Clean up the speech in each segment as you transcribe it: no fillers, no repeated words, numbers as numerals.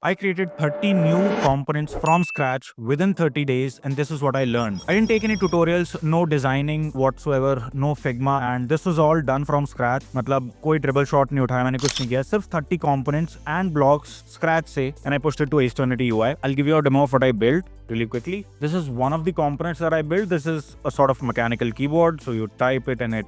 I created 30 new components from scratch within 30 days, and this is what I learned. I didn't take any tutorials, no designing whatsoever, no Figma, and this was all done from scratch. मतलब कोई dribble shot नहीं उठाया, मैंने कुछ नहीं किया, सिर्फ 30 components and blocks scratch से, and I pushed it to Asternity UI. I'll give you a demo of what I built really quickly. This is one of the components that I built. This is a sort of mechanical keyboard, so you type it and it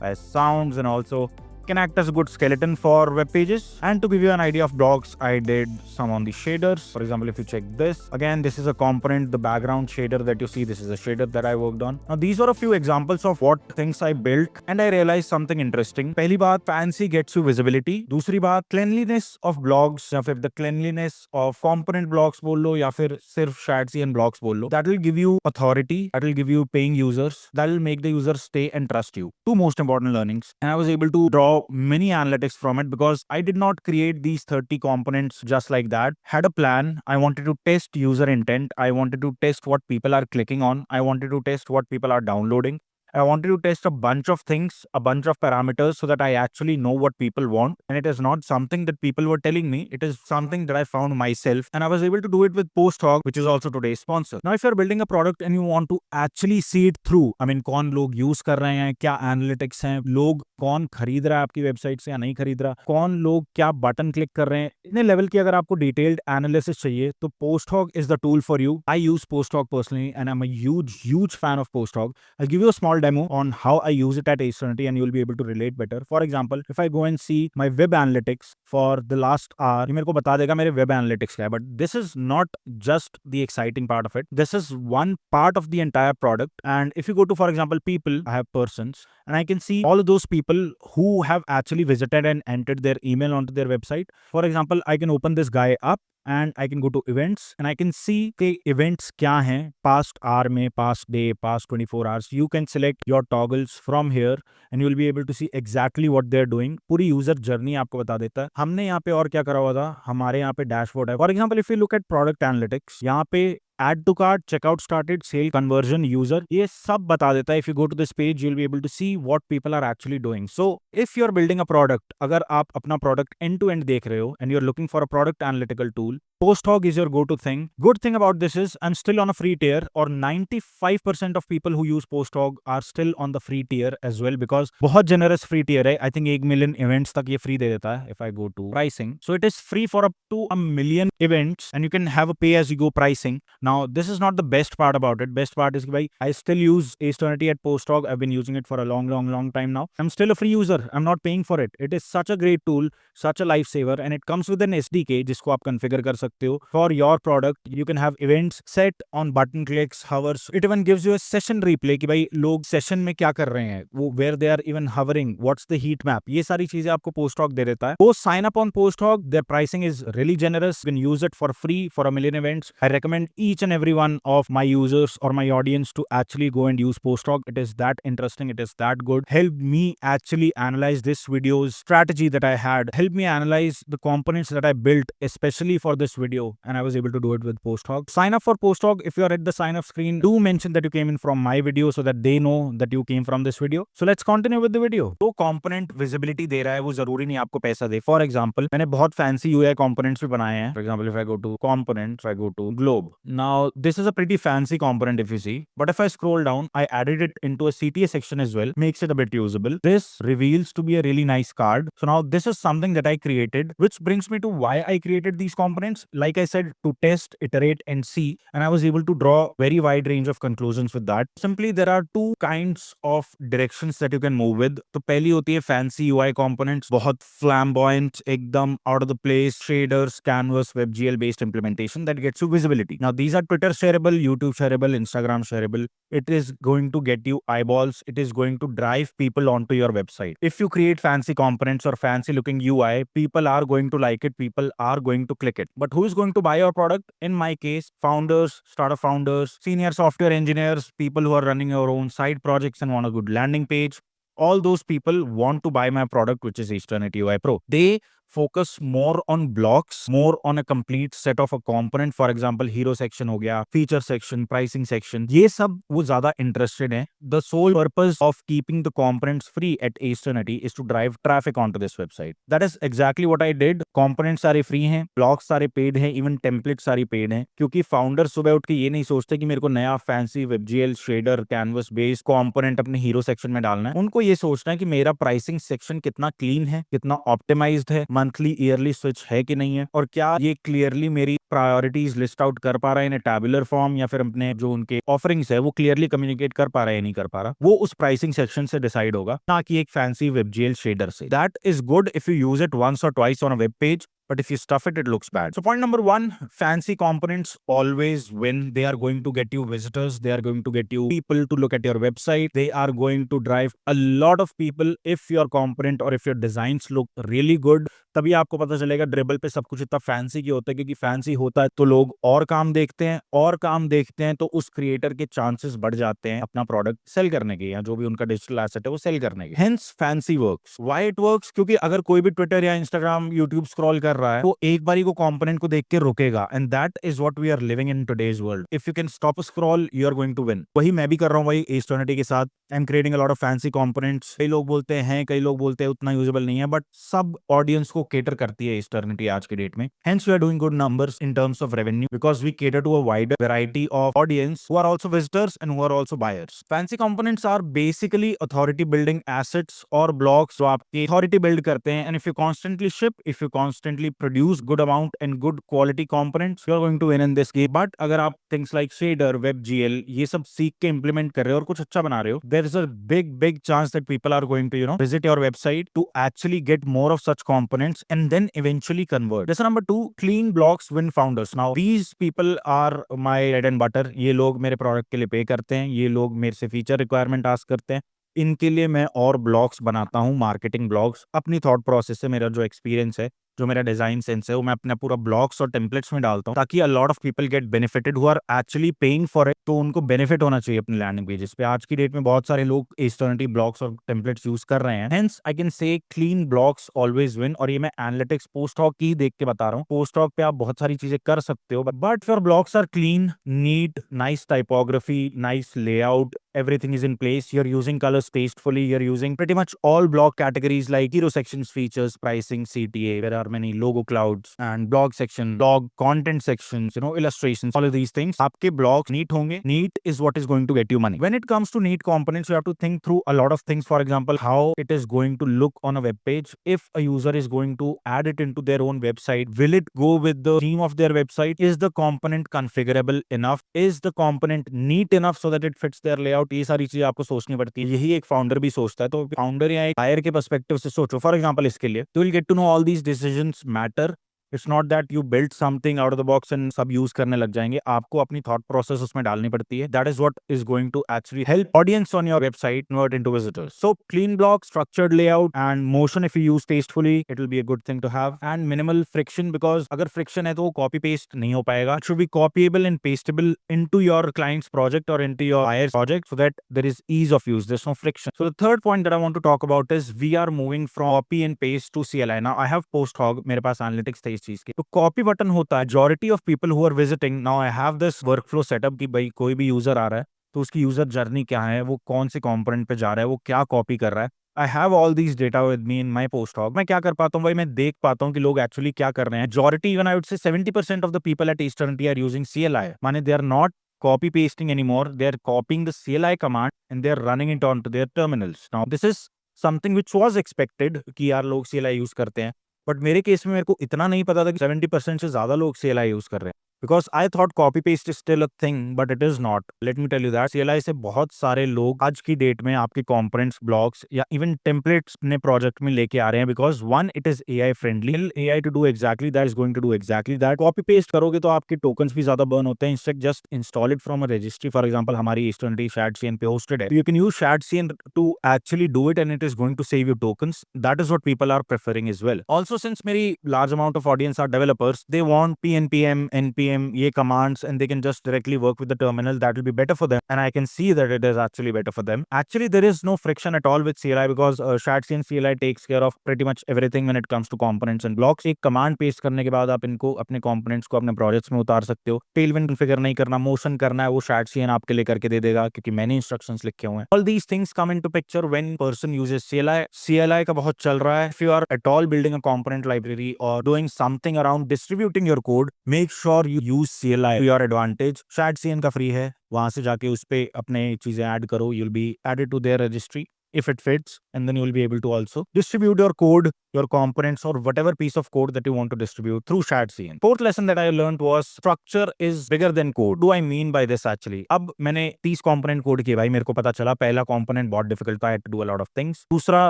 has sounds and also can act as a good skeleton for web pages. And to give you an idea of blocks, I did some on the shaders. For example, if you check this, again, this is a component, the background shader that you see, this is a shader that I worked on. Now, these were a few examples of what things I built, and I realized something interesting. पहली बात, fancy gets you visibility. दूसरी बात, cleanliness of blogs या फिर the cleanliness of component blocks बोल लो या फिर सिर्फ Shadcn blocks बोल लो. That will give you authority, that will give you paying users, that will make the users stay and trust you. Two most important learnings. And I was able to draw many analytics from it because I did not create these 30 components just like that. Had a plan. I wanted to test user intent. I wanted to test what people are clicking on. I wanted to test what people are downloading. I wanted to test a bunch of things, a bunch of parameters so that I actually know what people want. And it is not something that people were telling me. It is something that I found myself. And I was able to do it with PostHog, which is also today's sponsor. Now, if you're building a product and you want to actually see it through, I mean, कौन लोग use कर रहे हैं, क्या analytics हैं, लोग कौन खरीद रहा है आपकी वेबसाइट से या नहीं खरीद रहा, कौन लोग क्या बटन क्लिक कर रहे हैं, इतने लेवल की अगर आपको डिटेल्ड एनालिसिस चाहिए तो PostHog is the tool for you. I use PostHog personally and I'm a huge fan of PostHog. I'll give you a small demo on how I use it at Asternity and you'll be able to relate better. For example, if I go and see my web analytics for the last hour, ये मेरे को बता देगा मेरे web analytics क्या है. But this is not just the exciting part of it. This is one part of the entire product. And if you go to, for example, people, I have persons, and I can see all of those people who have actually visited and entered their email onto their website. For example, I can open this guy up and I can go to events and I can see the events क्या हैं past hour में, past day, past 24 hours. You can select your toggles from here and you will be able to see exactly what they're doing. पूरी user journey आपको बता देता है. हमने यहाँ पे और क्या करा हुआ था, हमारे यहाँ पे dashboard है. For example, if you look at product analytics, यहाँ पे add to cart, checkout started, sale conversion, user, ये सब बता देता है. If you go to this page, you'll be able to see what people are actually doing. So if you're building a product, अगर आप अपना product end to end देख रहे हो and you're looking for a product analytical tool, PostHog is your go-to thing. Good thing about this is I'm still on a free tier, or 95% of people who use PostHog are still on the free tier as well because बहुत generous free tier है. I think 1 million events तक ये free दे देता है if I go to pricing. So it is free for up to 1 million events and you can have a pay as you go pricing. Now this is not the best part about it. Best part is भाई I still use Asternity at PostHog. I've been using it for a long time now. I'm still a free user. I'm not paying for it. It is such a great tool, such a lifesaver, and it comes with an SDK जिसको आप configure कर सकते हो for your product. You can have events set on button clicks, hovers. It even gives you a session replay कि भाई लोग session में क्या कर रहे हैं, वो where they are even hovering, what's the heat map. ये सारी चीजें आपको PostHog दे देता है. Go sign up on PostHog. Their pricing is really generous. You can use it for free for a million events. I recommend each and every one of my users or my audience to actually go and use PostHog. It is that interesting. It is that good. Help me actually analyze this video's strategy that I had. Help me analyze the components that I built especially for this video, and I was able to do it with PostHog. Sign up for PostHog. If you are at the sign up screen, do mention that you came in from my video so that they know that you came from this video. So let's continue with the video. तो component visibility दे रहा है, वो जरूरी नहीं आपको पैसा दे. For example, मैंने बहुत fancy UI components भी बनाए हैं. For example, if I go to components, I go to globe. Now this is a pretty fancy component if you see, but if I scroll down, I added it into a CTA section as well, makes it a bit usable. This reveals to be a really nice card. So now this is something that I created, which brings me to why I created these components. Like I said, to test, iterate and see, and I was able to draw very wide range of conclusions with that. Simply there are two kinds of directions that you can move with. तो पहली होती है fancy UI components, बहुत flamboyant, एकदम out of the place, shaders, canvas, WebGL based implementation that gets you visibility. Now these are Twitter shareable, YouTube shareable, Instagram shareable. It is going to get you eyeballs. It is going to drive people onto your website. If you create fancy components or fancy looking UI, people are going to like it. People are going to click it. But who is going to buy your product? In my case, founders, startup founders, senior software engineers, people who are running your own side projects and want a good landing page. All those people want to buy my product, which is Asternity UI Pro. They focus more on blocks, more on a complete set of a component. For example, hero section हो गया, feature section, pricing section, ये सब वो ज़्यादा interested हैं. The sole purpose of keeping the components free at Asternity is to drive traffic onto this website. That is exactly what I did. Components सारे free हैं, blocks सारे paid हैं, even templates सारी paid हैं, क्योंकि founder सुबह उठ के ये नहीं सोचते कि मेरे को नया fancy WebGL shader canvas based component अपने hero section में डालना है. उनको ये सोचना है कि मेरा pricing section कितना clean है, कितना optimized है, monthly yearly switch है कि नहीं है, और क्या ये clearly मेरी प्रायोरिटीज लिस्ट आउट कर पा रहा है इन टैबुलर फॉर्म, या फिर अपने जो उनके ऑफरिंग्स है वो क्लियरली कम्युनिकेट कर पा रहा है या नहीं कर पा रहा, वो उस प्राइसिंग सेक्शन से डिसाइड होगा, ना कि एक फैंसी WebGL शेडर से. That is good if you use it once और twice on a web page. But if you stuff it, it looks bad. So point number one, fancy components always win. They are going to get you visitors. They are going to get you people to look at your website. They are going to drive a lot of people. If your component or if your designs look really good, तभी आपको पता चलेगा dribble पे सब कुछ इतना fancy क्यों होता है, क्योंकि फैंसी होता है तो लोग और काम देखते हैं, और काम देखते हैं तो उस क्रिएटर के चांसेस बढ़ जाते हैं अपना प्रोडक्ट सेल करने के, या जो भी उनका डिजिटल एसेट है वो सेल करने के. Hence fancy works. Why it works? क्योंकि अगर कोई भी ट्विटर या इंस्टाग्राम यूट्यूब स्क्रॉल कर रहा है, वो एक बारी को कंपोनेंट को देख के रुकेगा, and that is what we are living in today's world. If you can stop scroll, you are going to win. वही मैं भी कर रहा हूँ भाई एस्टर्निटी के साथ. I am creating a lot of fancy components. कई लोग बोलते हैं, कई लोग बोलते हैं उतना यूजेबल नहीं है, बट सब ऑडियंस को केटर करती है एस्टर्निटी आज के डेट में. Hence we are doing good numbers in terms of revenue because we cater to a wider variety of audience who are also visitors and who are also buyers. Fancy components are basically authority building assets or blocks जो आपकी authority build करते हैं, and if you constantly ship, if you constantly produce good amount and good quality components, you are going to win in this game. But अगर आप things like shader, WebGL ये सब सीख के implement कर रहे हो और कुछ अच्छा बना रहे हो, there is a big chance that people are going to visit your website to actually get more of such components and then eventually convert. Lesson number 2, clean blocks win founders. Now these people are my bread and butter. ये लोग मेरे product के लिए पे करते हैं, ये लोग मेरे से फीचर रिक्वायरमेंट आस्क करते हैं, इनके लिए मैं और ब्लॉग्स बनाता हूँ, मार्केटिंग ब्लॉग्स. अपनी थॉट प्रोसेस से मेरा जो एक्सपीरियंस है, जो मेरा डिजाइन सेंस है, वो मैं अपना पूरा ब्लॉग्स और टेम्पलेट्स में डालता हूँ, ताकि a lot of people get benefited who are actually paying for it. तो उनको बेनिफिट होना चाहिए अपने लैंडिंग पेजेस पे. आज की डेट में बहुत सारे लोग एस्टर्निटी ब्लॉग्स और टेम्पलेट्स यूज कर रहे हैं. Hence I can say clean blogs always win. और ये मैं एनालिटिक्स पोस्ट हॉक की देख के बता रहा हूँ. पोस्ट हॉक पे आप बहुत सारी चीजें कर सकते हो, but your blogs are clean, neat, nice typography, nice layout, everything is in place, you're using colors tastefully, you're using pretty much all block categories like hero sections, features, pricing, CTA, there are many logo clouds and blog section, blog content sections, illustrations, all of these things. आपके blogs neat होंगे. Neat is what is going to get you money. When it comes to neat components, you have to think through a lot of things. For example, how it is going to look on a web page. If a user is going to add it into their own website, will it go with the theme of their website? Is the component configurable enough? Is the component neat enough so that it fits their layout? ये सारी चीजें आपको सोचनी पड़ती है. यही एक founder भी सोचता है. तो फाउंडर या एक बायर के पर्सपेक्टिव से सोचो. फॉर एग्जांपल इसके लिए you will get to know all these decisions matter. It's not that you build something out of the box and सब यूज करने लग जाएंगे. आपको अपनी थॉट प्रोसेस उसमें डालनी पड़ती है. That is what is going to actually help audience on your website convert into visitors. So clean block, structured layout and motion if you use tastefully, it will be a good thing to have. And minimal friction, because अगर friction है तो वो copy paste नहीं हो पाएगा. It should be copyable and pasteable into your clients project और into your buyers project, so that there is ease of use, there's no friction. So the third point that I want to talk about is we are moving from copy and paste to CLI. Now I have post hog, मेरे पास analytics थे इस चीज के. तो copy button होता है. majority of people who are visiting, now I have this workflow setup कि भाई कोई भी यूजर आ रहा है तो उसकी यूजर जर्नी क्या है, वो कौन से कंपोनेंट पे जा रहा है, वो क्या कॉपी कर रहा है. I have all these data with me in my post hog. मैं क्या कर पाता हूँ भाई, मैं देख पाता हूँ कि लोग एक्चुअली क्या कर रहे हैं. majority, even I would say 70% of the people at Easternity are using CLI. माने they are not copy pasting anymore, they are copying the CLI command and they are running it onto their terminals. Now this is something which was expected कि यार लोग CLI use करते हैं, but मेरे case में मेरे को इतना नहीं पता था कि 70% से ज्यादा लोग CLI यूज कर रहे हैं. Because I thought copy paste is still a thing, but it is not. Let me tell you that CLI से बहुत सारे लोग आज की डेट में आपके components, blocks या even templates अपने प्रोजेक्ट में लेके आ रहे हैं. Because one, it is AI friendly. AI to do exactly that is going to do exactly that. Copy paste करोगे तो आपके tokens भी ज्यादा burn होते हैं. Instead, just install it from a registry. For example, हमारी Easternity ShadCN पे hosted है. You can use ShadCN to actually do it, and it is going to save you tokens. That is what people are preferring as well. Also, since मेरी large amount of audience are developers, they want PNPM, NPM name, ye commands, and they can just directly work with the terminal. That will be better for them, and I can see that it is actually better for them. Actually, there is no friction at all with CLI because ShadCN CLI takes care of pretty much everything when it comes to components and blocks. एक command paste करने के बाद आप इनको अपने components को अपने projects में उतार सकते हो. Tailwind configure नहीं करना, motion करना है, वो ShadCN आपके लिए करके दे देगा क्योंकि मैंने instructions लिखे हुए हैं. All these things come into picture when person uses CLI. CLI का बहुत चल रहा है. If you are at all building a component library or doing something around distributing your code, make sure you use CLI to your advantage. ShadCN का free है, वहां से जाके उस पे अपने चीजें ऐड करो. You'll be added to their registry if it fits, and then you will be able to also distribute your code, your components, or whatever piece of code that you want to distribute through ShadCN. Fourth lesson that I learned was structure is bigger than code. What do I mean by this actually? अब मैंने 30 component code किए भाई, मेरे को पता चला पहला component बहुत difficult था, I had to do a lot of things. दूसरा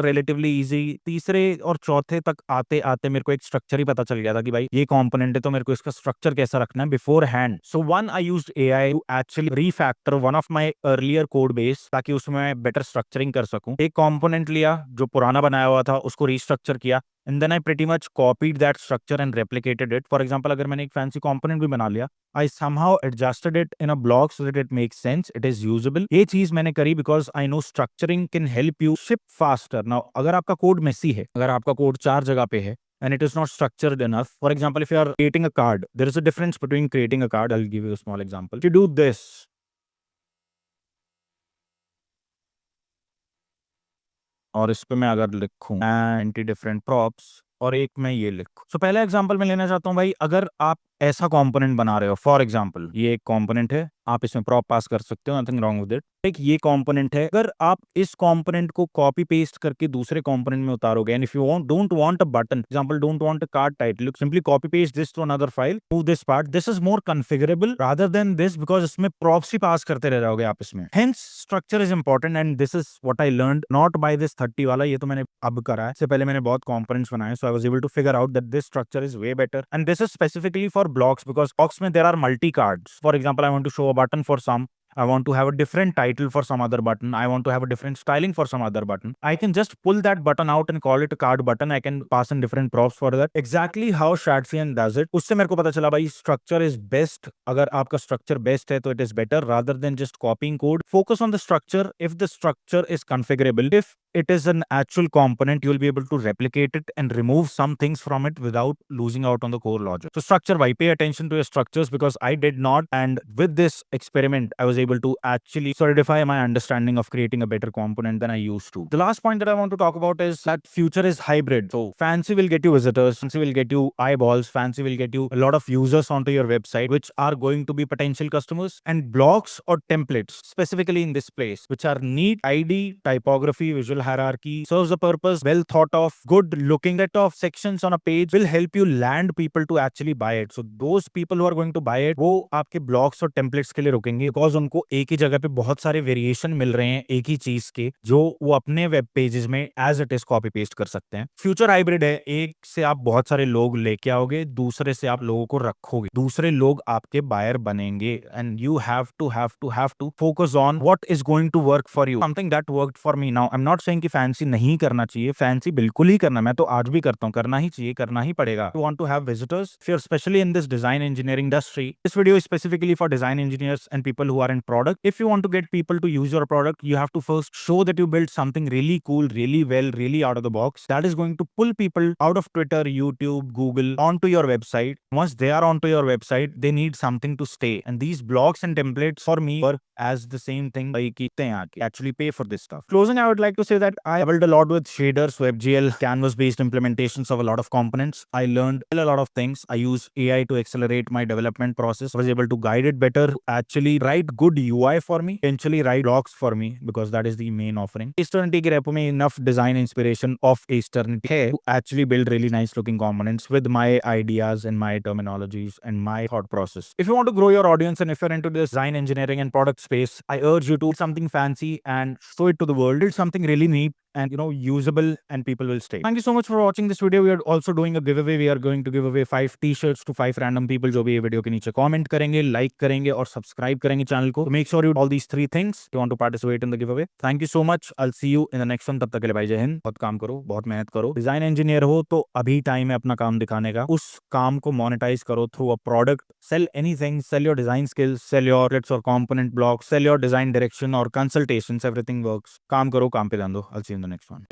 relatively easy. तीसरे और चौथे तक आते आते मेरे को एक structure ही पता चल गया था कि भाई ये component है तो मेरे को इसका structure कैसा रखना है beforehand. So one, I used AI to actually refactor one of my earlier code base ताकि उसमें मैं better structuring कर सकूं. एक कंपोनेंट लिया जो पुराना बनाया हुआ था, उसको रीस्ट्रक्चर किया, and then I pretty much copied that structure and replicated it. For example, अगर मैंने एक fancy component भी बना लिया, I somehow adjusted it in a block so that it makes sense, it is usable. ये चीज मैंने करी because I know structuring can help you ship faster. Now, अगर आपका कोड मेसी है, अगर आपका कोड 4 जगह पे है, and it is not structured enough. For example, if you are creating a card, there is a difference between creating a card. I'll give you a small example. If you do this, और इस पे मैं अगर लिखूं anti different props और एक मैं ये लिखूं, तो पहला एग्जांपल मैं लेना चाहता हूं भाई, अगर आप ऐसा कंपोनेंट बना रहे हो, फॉर एग्जांपल ये एक कंपोनेंट है, आप इसमें प्रॉप पास कर सकते हो, नथिंग रॉन्ग विद इट. एक ये कंपोनेंट है, अगर आप इस कंपोनेंट को कॉपी पेस्ट करके दूसरे कंपोनेंट में उतारोगे, and if you don't want a button, example don't want a card title, you simply copy paste this to another file, move this part. This is more configurable rather than this because इसमें props ही pass करते रह जाओगे आप इसमें. Hence structure is important, and this is what I learned not by this 30 वाला, ये तो मैंने अब करा है. इससे पहले मैंने बहुत कंपोनेंट्स बनाए, so I was able to figure out that this structure is way better, and this is specifically for blocks because blocks में there are multi cards. For example, I want to show a button for some, I want to have a different title for some other button, I want to have a different styling for some other button. I can just pull that button out and call it a card button. I can pass in different props for that. Exactly how ShadCN does it. उससे मेरे को पता चला भाई structure is best. अगर आपका structure best है तो it is better rather than just copying code. Focus on the structure. If the structure is configurable, if it is an actual component, you'll be able to replicate it and remove some things from it without losing out on the core logic. So structure, why pay attention to your structures, because I did not, and with this experiment I was able to actually solidify my understanding of creating a better component than I used to. The last point that I want to talk about is that future is hybrid. So Fancy will get you visitors, Fancy will get you eyeballs, Fancy will get you a lot of users onto your website which are going to be potential customers, and blocks or templates specifically in this place which are neat, ID, typography, visual hierarchy, serves a purpose, well thought of, good looking set of sections on a page will help you land people to actually buy it. So those people who are going to buy it, वो आपके blocks और templates के लिए रुकेंगे because उनको एक ही जगह पे बहुत सारे वेरिएशन मिल रहे हैं एक ही चीज के, जो वो अपने वेब पेजेस में as it is copy paste कर सकते हैं. फ्यूचर हाइब्रिड है, एक से आप बहुत सारे लोग लेके आओगे, दूसरे से आप लोगों को रखोगे, दूसरे लोग आपके बायर बनेंगे, and you have to focus on what is going to work for you, something that worked for me. Now I am not saying कि फैंसी नहीं करना चाहिए, फैंसी बिल्कुल ही करना, मैं तो आज भी करता हूं, करना ही चाहिए, करना ही पड़ेगा. You want to have visitors, if you are specially in this design engineering industry, this video is specifically for design engineers and people who are in product. If you want to get people to use your product, you have to first show that you built something really cool, really well, really out of the box that is going to pull people out of Twitter, YouTube, Google onto your website. Once they are onto your website, they need something to stay, and these blocks and templates for me work as the same thing. Like actually pay for this stuff. Closing, I would like to say that I built a lot with shaders, WebGL, canvas based implementations of a lot of components. I learned a lot of things. I use AI to accelerate my development process. I was able to guide it better, actually write good UI for me, eventually write blocks for me, because that is the main offering. Asternity के repo में enough design inspiration of Asternity है to actually build really nice looking components with my ideas and my terminologies and my thought process. If you want to grow your audience and if you're into design engineering and product space, I urge you to do something fancy and show it to the world. Build something really neat, and usable, and people will stay. Thank you so much for watching this video. We are also doing a giveaway. We are going to give away 5 t-shirts to 5 random people जो भी ये video के नीचे comment करेंगे, like करेंगे और subscribe करेंगे channel को. Make sure you all these 3 things if you want to participate in the giveaway. Thank you so much. I'll see you in the next one. तब तक के लिए भाई जय हिंद. बहुत काम करो, बहुत मेहनत करो. डिजाइन इंजीनियर हो तो अभी टाइम है अपना काम दिखाने का. उस काम को मोनेटाइज करो through a product. Sell anything. Sell your design skills. Sell your kits or component blocks. Sell your design direction or consultations. Everything works. काम करो, काम पे ध्यान दो. I'll see you in the next one.